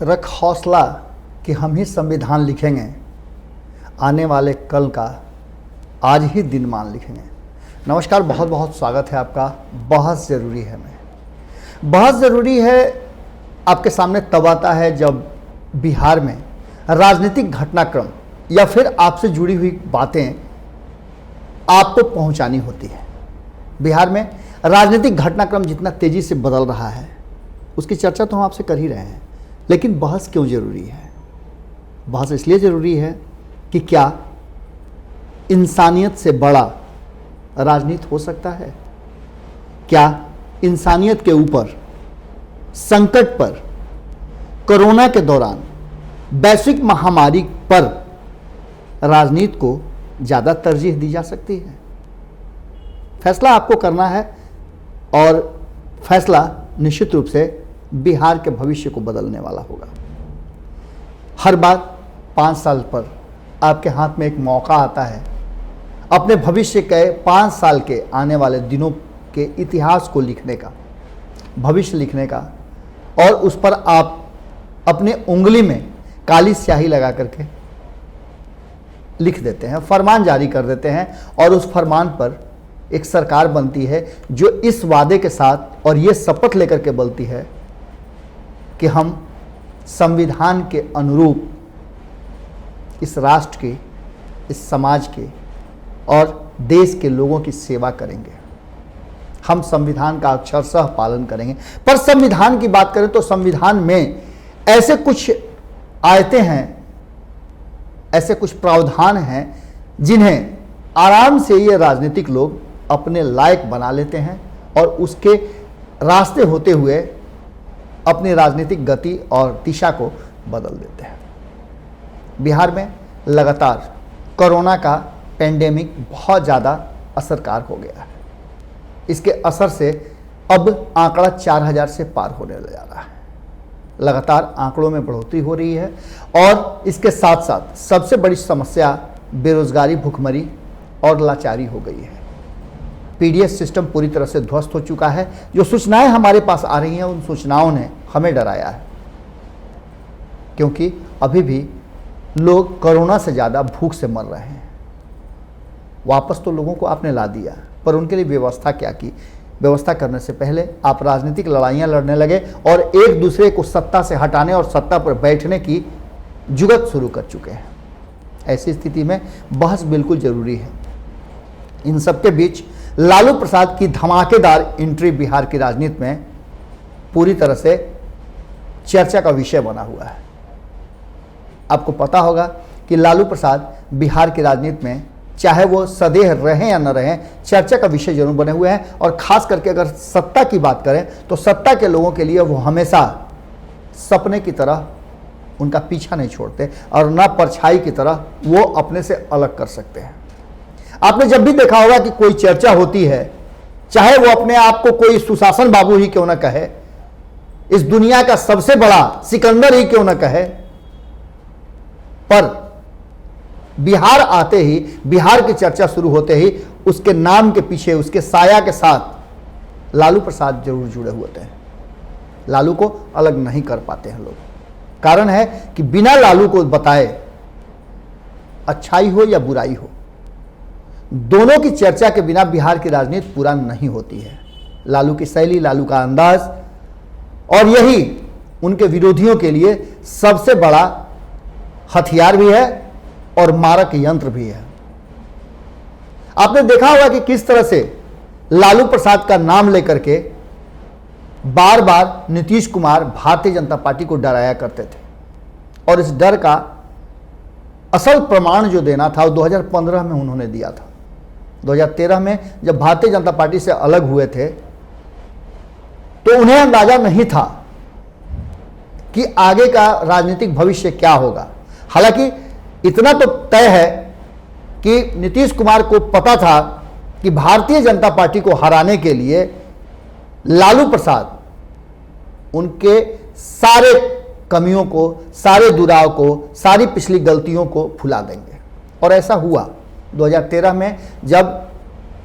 रख हौसला कि हम ही संविधान लिखेंगे, आने वाले कल का आज ही दिन मान लिखेंगे। नमस्कार, बहुत बहुत स्वागत है आपका बहुत ज़रूरी है में। बहुत ज़रूरी है आपके सामने तब आता है जब बिहार में राजनीतिक घटनाक्रम या फिर आपसे जुड़ी हुई बातें आपको पहुंचानी होती है। बिहार में राजनीतिक घटनाक्रम जितना तेज़ी से बदल रहा है उसकी चर्चा तो हम आपसे कर ही रहे हैं, लेकिन बहस क्यों ज़रूरी है? बहस इसलिए ज़रूरी है कि क्या इंसानियत से बड़ा राजनीति हो सकता है? क्या इंसानियत के ऊपर संकट पर, कोरोना के दौरान वैश्विक महामारी पर राजनीति को ज़्यादा तरजीह दी जा सकती है? फैसला आपको करना है और फैसला निश्चित रूप से बिहार के भविष्य को बदलने वाला होगा। हर बार 5 साल पर आपके हाथ में एक मौका आता है अपने भविष्य के 5 साल के आने वाले दिनों के इतिहास को लिखने का, भविष्य लिखने का, और उस पर आप अपने उंगली में काली स्याही लगा करके लिख देते हैं, फरमान जारी कर देते हैं, और उस फरमान पर एक सरकार बनती है जो इस वादे के साथ और ये शपथ लेकर के बोलती है कि हम संविधान के अनुरूप इस राष्ट्र के, इस समाज के और देश के लोगों की सेवा करेंगे। हम संविधान का अक्षरशः पालन करेंगे। पर संविधान की बात करें तो संविधान में ऐसे कुछ आयतें हैं, ऐसे कुछ प्रावधान हैं जिन्हें आराम से ये राजनीतिक लोग अपने लायक बना लेते हैं और उसके रास्ते होते हुए अपनी राजनीतिक गति और दिशा को बदल देते हैं। बिहार में लगातार कोरोना का पेंडेमिक बहुत ज़्यादा असरकार हो गया है। इसके असर से अब आंकड़ा 4000 से पार होने जा रहा है। लगातार आंकड़ों में बढ़ोतरी हो रही है और इसके साथ साथ सबसे बड़ी समस्या बेरोजगारी, भुखमरी और लाचारी हो गई है। पीडीएस सिस्टम पूरी तरह से ध्वस्त हो चुका है। जो सूचनाएं हमारे पास आ रही हैं उन सूचनाओं ने हमें डराया है, क्योंकि अभी भी लोग कोरोना से ज़्यादा भूख से मर रहे हैं। वापस तो लोगों को आपने ला दिया, पर उनके लिए व्यवस्था क्या की? व्यवस्था करने से पहले आप राजनीतिक लड़ाइयाँ लड़ने लगे और एक दूसरे को सत्ता से हटाने और सत्ता पर बैठने की जुगत शुरू कर चुके हैं। ऐसी स्थिति में बहस बिल्कुल ज़रूरी है। इन सबके बीच लालू प्रसाद की धमाकेदार एंट्री बिहार की राजनीति में पूरी तरह से चर्चा का विषय बना हुआ है। आपको पता होगा कि लालू प्रसाद बिहार की राजनीति में, चाहे वो सदैह रहें या न रहें, चर्चा का विषय जरूर बने हुए हैं। और खास करके अगर सत्ता की बात करें तो सत्ता के लोगों के लिए वो हमेशा सपने की तरह उनका पीछा नहीं छोड़ते और ना परछाई की तरह वो अपने से अलग कर सकते हैं। आपने जब भी देखा होगा कि कोई चर्चा होती है, चाहे वो अपने आप को कोई सुशासन बाबू ही क्यों न कहे, इस दुनिया का सबसे बड़ा सिकंदर ही क्यों न कहे, पर बिहार आते ही, बिहार की चर्चा शुरू होते ही उसके नाम के पीछे, उसके साया के साथ लालू प्रसाद जरूर जुड़े हुए थे। लालू को अलग नहीं कर पाते हैं लोग। कारण है कि बिना लालू को बताए अच्छाई हो या बुराई हो, दोनों की चर्चा के बिना बिहार की राजनीति पूरा नहीं होती है। लालू की शैली, लालू का अंदाज, और यही उनके विरोधियों के लिए सबसे बड़ा हथियार भी है और मारक यंत्र भी है। आपने देखा होगा कि किस तरह से लालू प्रसाद का नाम लेकर के बार बार नीतीश कुमार भारतीय जनता पार्टी को डराया करते थे, और इस डर का असल प्रमाण जो देना था वो 2015 में उन्होंने दिया था। 2013 में जब भारतीय जनता पार्टी से अलग हुए थे तो उन्हें अंदाजा नहीं था कि आगे का राजनीतिक भविष्य क्या होगा। हालांकि इतना तो तय है कि नीतीश कुमार को पता था कि भारतीय जनता पार्टी को हराने के लिए लालू प्रसाद उनके सारे कमियों को, सारे दुराव को, सारी पिछली गलतियों को भुला देंगे। और ऐसा हुआ। 2013 में जब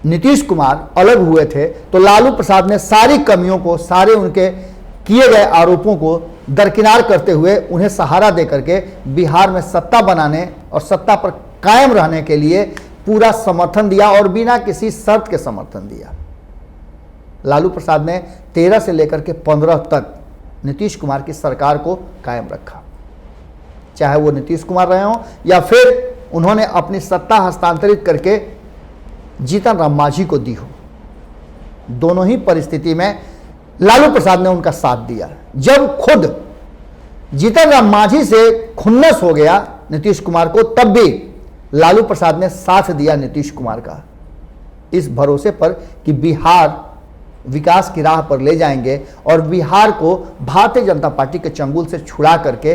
नीतीश कुमार अलग हुए थे तो लालू प्रसाद ने सारी कमियों को, सारे उनके किए गए आरोपों को दरकिनार करते हुए उन्हें सहारा देकर के बिहार में सत्ता बनाने और सत्ता पर कायम रहने के लिए पूरा समर्थन दिया और बिना किसी शर्त के समर्थन दिया। लालू प्रसाद ने 13 से लेकर के 15 तक नीतीश कुमार की सरकार को कायम रखा, चाहे वो नीतीश कुमार रहे हों या फिर उन्होंने अपनी सत्ता हस्तांतरित करके जीतन राम मांझी को दी हो। दोनों ही परिस्थिति में लालू प्रसाद ने उनका साथ दिया। जब खुद जीतन राम मांझी से खुन्नस हो गया नीतीश कुमार को, तब भी लालू प्रसाद ने साथ दिया नीतीश कुमार का, इस भरोसे पर कि बिहार विकास की राह पर ले जाएंगे और बिहार को भारतीय जनता पार्टी के चंगुल से छुड़ा करके,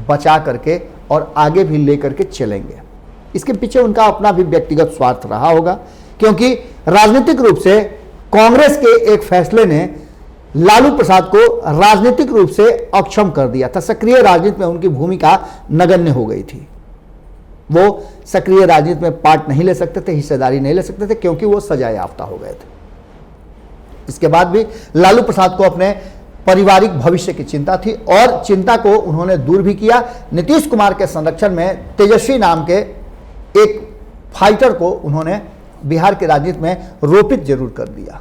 बचा करके और आगे भी लेकर के चलेंगे। इसके पीछे उनका अपना भी व्यक्तिगत स्वार्थ रहा होगा, क्योंकि राजनीतिक रूप से कांग्रेस के एक फैसले ने लालू प्रसाद को राजनीतिक रूप से अक्षम कर दिया था। सक्रिय राजनीति में उनकी भूमिका नगण्य हो गई थी। वो सक्रिय राजनीति में पार्ट नहीं ले सकते थे, हिस्सेदारी नहीं ले सकते थे, क्योंकि वो सजा याफ्ता हो गए थे। इसके बाद भी लालू प्रसाद को अपने पारिवारिक भविष्य की चिंता थी और चिंता को उन्होंने दूर भी किया। नीतीश कुमार के संरक्षण में तेजस्वी नाम के एक फाइटर को उन्होंने बिहार के राजनीति में रोपित जरूर कर दिया।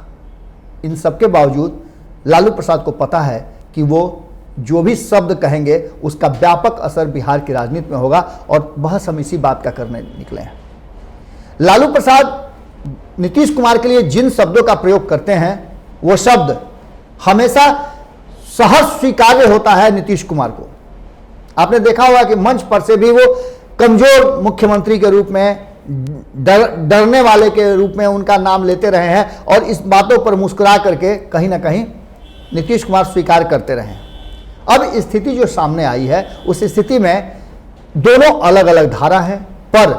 इन सबके बावजूद लालू प्रसाद को पता है कि वो जो भी शब्द कहेंगे उसका व्यापक असर बिहार की राजनीति में होगा और बहस हम इसी बात का करने निकले हैं। लालू प्रसाद नीतीश कुमार के लिए जिन शब्दों का प्रयोग करते हैं वो शब्द हमेशा सहज स्वीकार्य होता है नीतीश कुमार को। आपने देखा होगा कि मंच पर से भी वो कमजोर मुख्यमंत्री के रूप में, डरने वाले के रूप में उनका नाम लेते रहे हैं और इस बातों पर मुस्कुरा करके कहीं ना कहीं नीतीश कुमार स्वीकार करते रहे। अब स्थिति जो सामने आई है उस स्थिति में दोनों अलग अलग धारा हैं, पर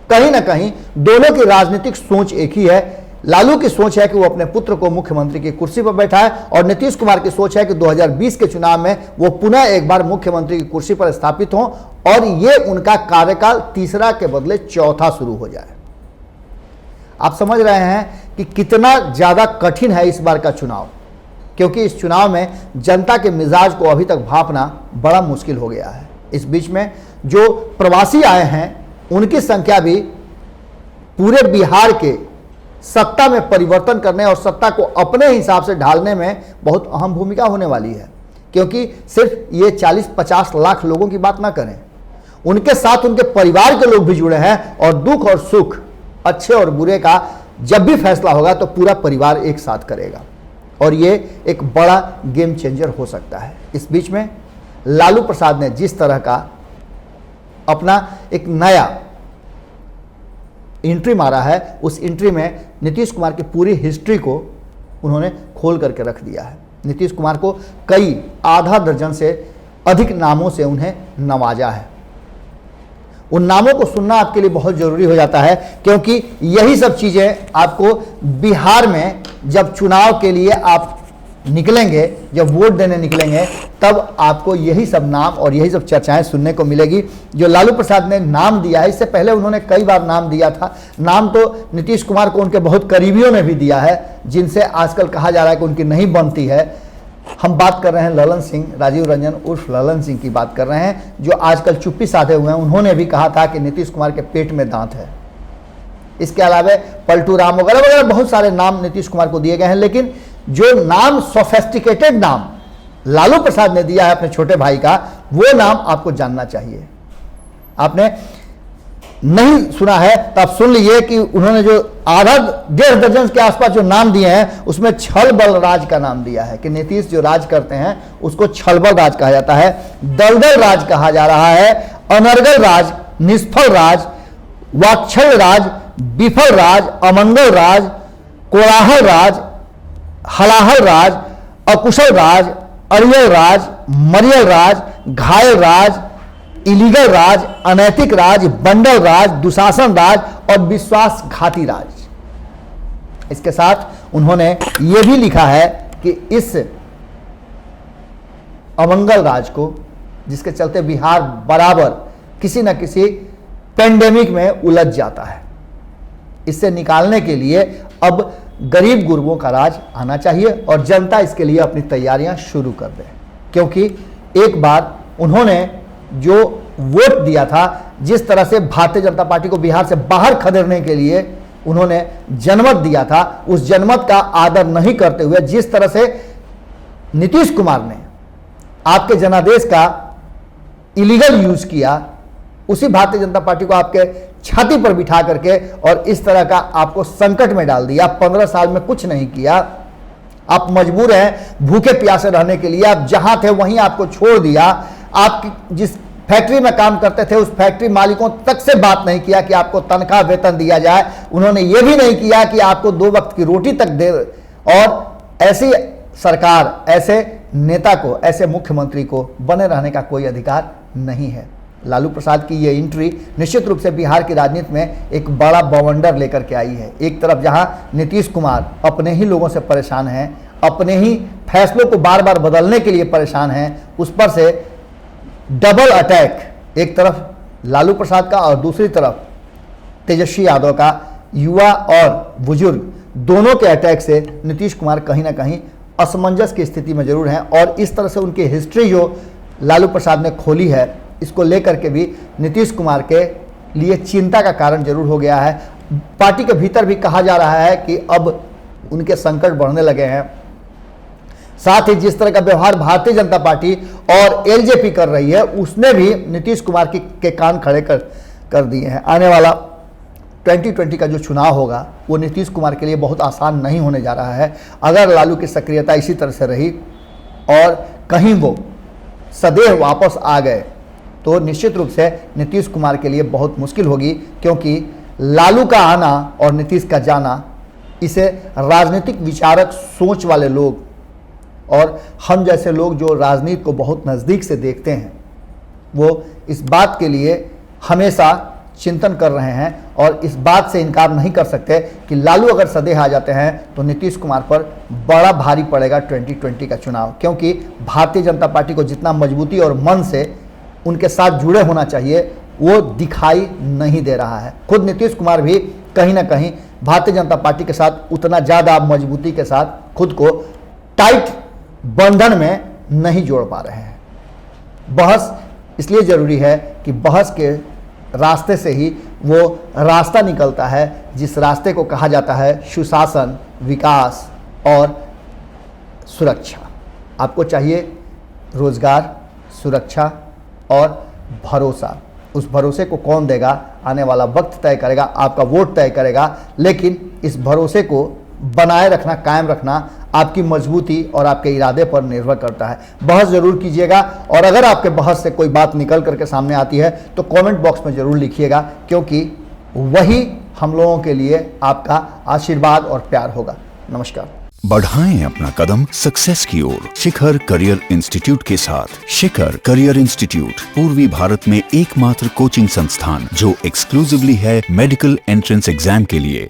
कहीं ना कहीं दोनों की राजनीतिक सोच एक ही है। लालू की सोच है कि वो अपने पुत्र को मुख्यमंत्री की कुर्सी पर बैठाए और नीतीश कुमार की सोच है कि 2020 के चुनाव में वो पुनः एक बार मुख्यमंत्री की कुर्सी पर स्थापित हों और ये उनका कार्यकाल तीसरा के बदले चौथा शुरू हो जाए। आप समझ रहे हैं कि कितना ज्यादा कठिन है इस बार का चुनाव, क्योंकि इस चुनाव में जनता के मिजाज को अभी तक भांपना बड़ा मुश्किल हो गया है। इस बीच में जो प्रवासी आए हैं उनकी संख्या भी पूरे बिहार के सत्ता में परिवर्तन करने और सत्ता को अपने हिसाब से ढालने में बहुत अहम भूमिका होने वाली है। क्योंकि सिर्फ ये 40-50 लाख लोगों की बात ना करें, उनके साथ उनके परिवार के लोग भी जुड़े हैं और दुख और सुख, अच्छे और बुरे का जब भी फैसला होगा तो पूरा परिवार एक साथ करेगा और ये एक बड़ा गेम चेंजर हो सकता है। इस बीच में लालू प्रसाद ने जिस तरह का अपना एक नया एंट्री मारा है, उस एंट्री में नीतीश कुमार की पूरी हिस्ट्री को उन्होंने खोल करके रख दिया है। नीतीश कुमार को कई आधा दर्जन से अधिक नामों से उन्हें नवाजा है। उन नामों को सुनना आपके लिए बहुत जरूरी हो जाता है, क्योंकि यही सब चीजें आपको बिहार में जब चुनाव के लिए आप निकलेंगे, जब वोट देने निकलेंगे, तब आपको यही सब नाम और यही सब चर्चाएं सुनने को मिलेगी। जो लालू प्रसाद ने नाम दिया है, इससे पहले उन्होंने कई बार नाम दिया था। नाम तो नीतीश कुमार को उनके बहुत करीबियों ने भी दिया है, जिनसे आजकल कहा जा रहा है कि उनकी नहीं बनती है। हम बात कर रहे हैं ललन सिंह, राजीव रंजन उर्फ ललन सिंह की बात कर रहे हैं, जो आजकल चुप्पी साधे हुए हैं। उन्होंने भी कहा था कि नीतीश कुमार के पेट में दांत है। इसके अलावा पलटू राम वगैरह वगैरह बहुत सारे नाम नीतीश कुमार को दिए गए हैं, लेकिन जो नाम सोफेस्टिकेटेड नाम लालू प्रसाद ने दिया है अपने छोटे भाई का, वो नाम आपको जानना चाहिए। आपने नहीं सुना है तो आप सुन लीजिए कि उन्होंने जो आधा 1.5 दर्जन के आसपास जो नाम दिए हैं, उसमें छल बल राज का नाम दिया है कि नीतीश जो राज करते हैं उसको छल बल राज कहा जाता है, दलदल राज कहा जा रहा है, अनर्गल राज, निष्फल राज, वात्सल राज, विफल राज, अमंगल राज, कोलाहल राज, हलाहल राज, अकुशल राज, अरियल राज, मरियल राज, घायल राज, इलीगल राज, अनैतिक राज, बंडल राज, दुशासन राज और विश्वासघाती राज। इसके साथ उन्होंने यह भी लिखा है कि इस अमंगल राज को, जिसके चलते बिहार बराबर किसी न किसी पेंडेमिक में उलझ जाता है, इससे निकालने के लिए अब गरीब गुरबों का राज आना चाहिए और जनता इसके लिए अपनी तैयारियां शुरू कर दे, क्योंकि एक बार उन्होंने जो वोट दिया था, जिस तरह से भारतीय जनता पार्टी को बिहार से बाहर खदेड़ने के लिए उन्होंने जनमत दिया था, उस जनमत का आदर नहीं करते हुए जिस तरह से नीतीश कुमार ने आपके जनादेश का इलीगल यूज किया, उसी भारतीय जनता पार्टी को आपके छाती पर बिठा करके और इस तरह का आपको संकट में डाल दिया। 15 साल में कुछ नहीं किया, आप मजबूर हैं भूखे प्यासे रहने के लिए। आप जहां थे वहीं आपको छोड़ दिया। आप जिस फैक्ट्री में काम करते थे उस फैक्ट्री मालिकों तक से बात नहीं किया कि आपको तनख्वाह वेतन दिया जाए। उन्होंने यह भी नहीं किया कि आपको 2 वक्त की रोटी तक दे। और ऐसी सरकार, ऐसे नेता को, ऐसे मुख्यमंत्री को बने रहने का कोई अधिकार नहीं है। लालू प्रसाद की ये एंट्री निश्चित रूप से बिहार की राजनीति में एक बड़ा बवंडर लेकर के आई है। एक तरफ जहां नीतीश कुमार अपने ही लोगों से परेशान हैं, अपने ही फैसलों को बार बार बदलने के लिए परेशान हैं, उस पर से डबल अटैक, एक तरफ लालू प्रसाद का और दूसरी तरफ तेजस्वी यादव का, युवा और बुजुर्ग दोनों के अटैक से नीतीश कुमार कहीं ना कहीं असमंजस की स्थिति में जरूर हैं। और इस तरह से उनकी हिस्ट्री जो लालू प्रसाद ने खोली है, इसको लेकर के भी नीतीश कुमार के लिए चिंता का कारण जरूर हो गया है। पार्टी के भीतर भी कहा जा रहा है कि अब उनके संकट बढ़ने लगे हैं। साथ ही जिस तरह का व्यवहार भारतीय जनता पार्टी और एलजेपी कर रही है, उसने भी नीतीश कुमार के कान खड़े कर दिए हैं। आने वाला 2020 का जो चुनाव होगा वो नीतीश कुमार के लिए बहुत आसान नहीं होने जा रहा है। अगर लालू की सक्रियता इसी तरह से रही और कहीं वो सदैव वापस आ गए तो निश्चित रूप से नीतीश कुमार के लिए बहुत मुश्किल होगी, क्योंकि लालू का आना और नीतीश का जाना, इसे राजनीतिक विचारक, सोच वाले लोग और हम जैसे लोग जो राजनीति को बहुत नज़दीक से देखते हैं, वो इस बात के लिए हमेशा चिंतन कर रहे हैं और इस बात से इनकार नहीं कर सकते कि लालू अगर सदैह आ जाते हैं तो नीतीश कुमार पर बड़ा भारी पड़ेगा 2020 का चुनाव। क्योंकि भारतीय जनता पार्टी को जितना मजबूती और मन से उनके साथ जुड़े होना चाहिए वो दिखाई नहीं दे रहा है। खुद नीतीश कुमार भी कहीं ना कहीं भारतीय जनता पार्टी के साथ उतना ज़्यादा मजबूती के साथ खुद को टाइट बंधन में नहीं जोड़ पा रहे हैं। बहस इसलिए ज़रूरी है कि बहस के रास्ते से ही वो रास्ता निकलता है जिस रास्ते को कहा जाता है सुशासन, विकास और सुरक्षा। आपको चाहिए रोजगार, सुरक्षा और भरोसा। उस भरोसे को कौन देगा, आने वाला वक्त तय करेगा, आपका वोट तय करेगा। लेकिन इस भरोसे को बनाए रखना, कायम रखना आपकी मजबूती और आपके इरादे पर निर्भर करता है। बहस जरूर कीजिएगा और अगर आपके बहस से कोई बात निकल करके सामने आती है तो कमेंट बॉक्स में जरूर लिखिएगा, क्योंकि वही हम लोगों के लिए आपका आशीर्वाद और प्यार होगा। नमस्कार। बढ़ाएं अपना कदम सक्सेस की ओर शिखर करियर इंस्टीट्यूट के साथ। शिखर करियर इंस्टीट्यूट पूर्वी भारत में एकमात्र कोचिंग संस्थान जो एक्सक्लूसिवली है मेडिकल एंट्रेंस एग्जाम के लिए।